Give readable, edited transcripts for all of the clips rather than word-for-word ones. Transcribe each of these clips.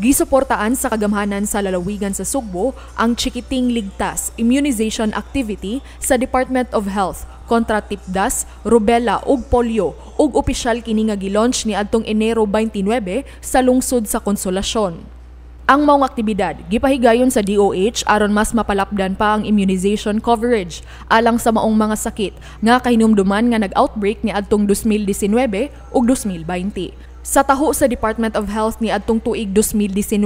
Gisuportaan sa kagamhanan sa lalawigan sa Sugbo ang Chikiting Ligtas Immunization Activity sa Department of Health kontra tipdas, rubella ug polio ug opisyal kini nga gilaunch ni adtong Enero 29 sa lungsod sa Konsolasyon. Ang maong aktibidad gipahigayon sa DOH aron mas mapalapdan pa ang immunization coverage alang sa maong mga sakit nga kahinumduman nga nag-outbreak ni adtong 2019 ug 2020. Sa taho sa Department of Health ni adtong tuig 2019,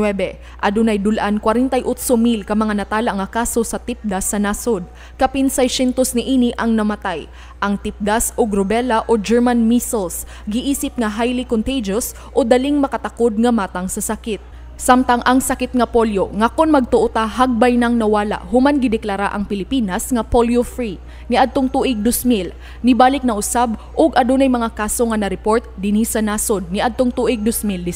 adunay dulan 48,000 ka mga natala nga kaso sa tipdas sa nasod. Kapin 600 niini ang namatay. Ang tipdas o rubella o German measles giisip nga highly contagious o daling makatakod nga matang sa sakit. Samtang ang sakit nga polio nga kon magtuota hagbay nang nawala human gideklara ang Pilipinas nga polio-free niadtong tuig 2000 nibalik na usab og adunay mga kaso nga na-report dinhi sa nasod niadtong tuig 2019.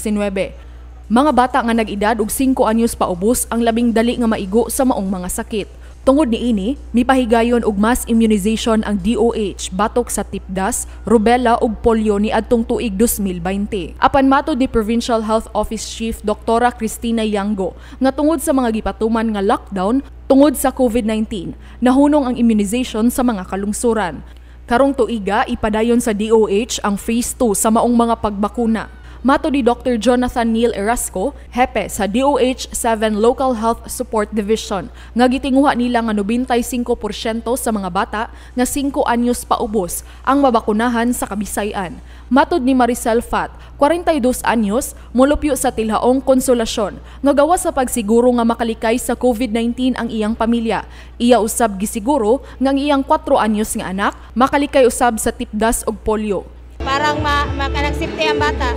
Mga bata nga nag-edad og 5 anyos paubos ang labing dali nga maigo sa maong mga sakit. Tungod niini, mipahigayon og mass immunization ang DOH batok sa tipdas, rubella ug polio ni adtong tuig 2020. Apan matod ni Provincial Health Office Chief Dr. Cristina Yango nga tungod sa mga gipatuman nga lockdown tungod sa COVID-19, nahunong ang immunization sa mga kalungsuran. Karong tuiga ipadayon sa DOH ang phase 2 sa maong mga pagbakuna. Mato ni Dr. Jonathan Neil Erasco, hepe sa DOH 7 Local Health Support Division, nga gitinguha nila nga 95% sa mga bata nga 5 anyos paubos ang mabakunahan sa Kabisayan. Matod ni Maricel Fat, 42 anyos, mulupyo sa Tilhaong Konsolasyon, nga gawa sa pagsiguro nga makalikay sa COVID-19 ang iyang pamilya. Iya usab gisiguro nga ang iyang 4 anyos nga anak makalikay usab sa tipdas ug polio. Parang makanagsipte ang bata.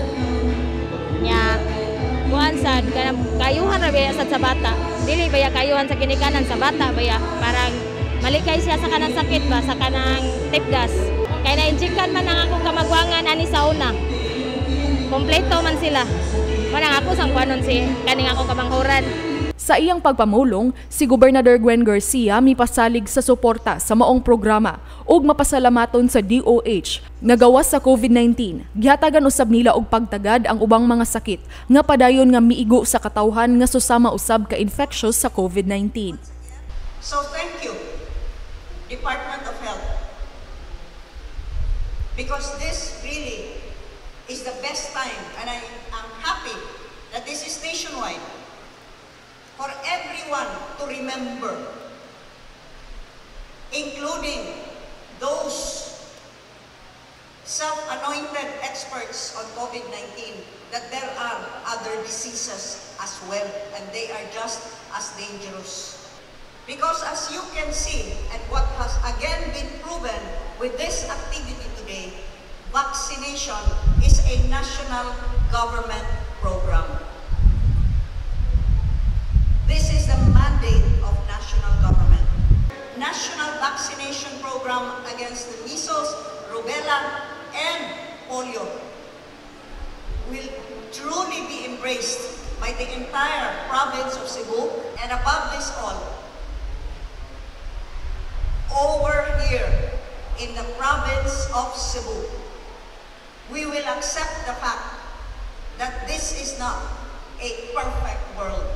Nya kuan sad kanang kayuhan ra baya sad sa bata. Dili baya kayuhan sa ginikanan sa bata baya parang malikay siya sa kanang sakit ba sa kanang tipdas. Kay na-injectan man ang akong kamagwangan ani sa una. Kompleto man sila. Manang ako sang kuanon si kaning akong kamanghuran. Sa iyang pagpamulong, si Gobernador Gwen Garcia mipasalig sa suporta sa maong programa ug mapasalamaton sa DOH nga gawas sa COVID-19. Gihatagan usab nila og pagtagad ang ubang mga sakit nga padayon nga miigo sa katawhan nga susama usab ka infectious sa COVID-19. So thank you, Department of Health, because this really is the best time and I am happy that this is nationwide. For everyone to remember, including those self-anointed experts on COVID-19, that there are other diseases as well, and they are just as dangerous. Because as you can see, and what has again been proven with this activity today, vaccination is a national government program. This is the mandate of national government. National vaccination program against the measles, rubella, and polio will truly be embraced by the entire province of Cebu, and above this all, over here in the province of Cebu, we will accept the fact that this is not a perfect world.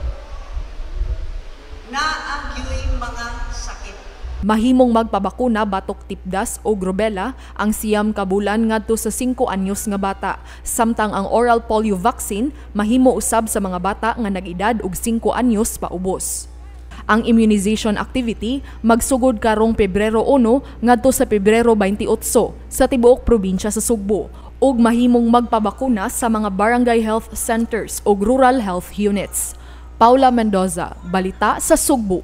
Naagyo'y mga sakit. Mahimong magpabakuna batok tipdas o rubella ang siyam ka bulan ngadto sa 5 anyos nga bata. Samtang ang oral polio vaccine mahimo usab sa mga bata nga nag-edad og 5 anyos paubos. Ang immunization activity magsugod karong Pebrero 1 ngadto sa Pebrero 28 sa tibuok probinsya sa Sugbo ug mahimong magpabakuna sa mga barangay health centers o rural health units. Paula Mendoza, Balita sa Sugbo.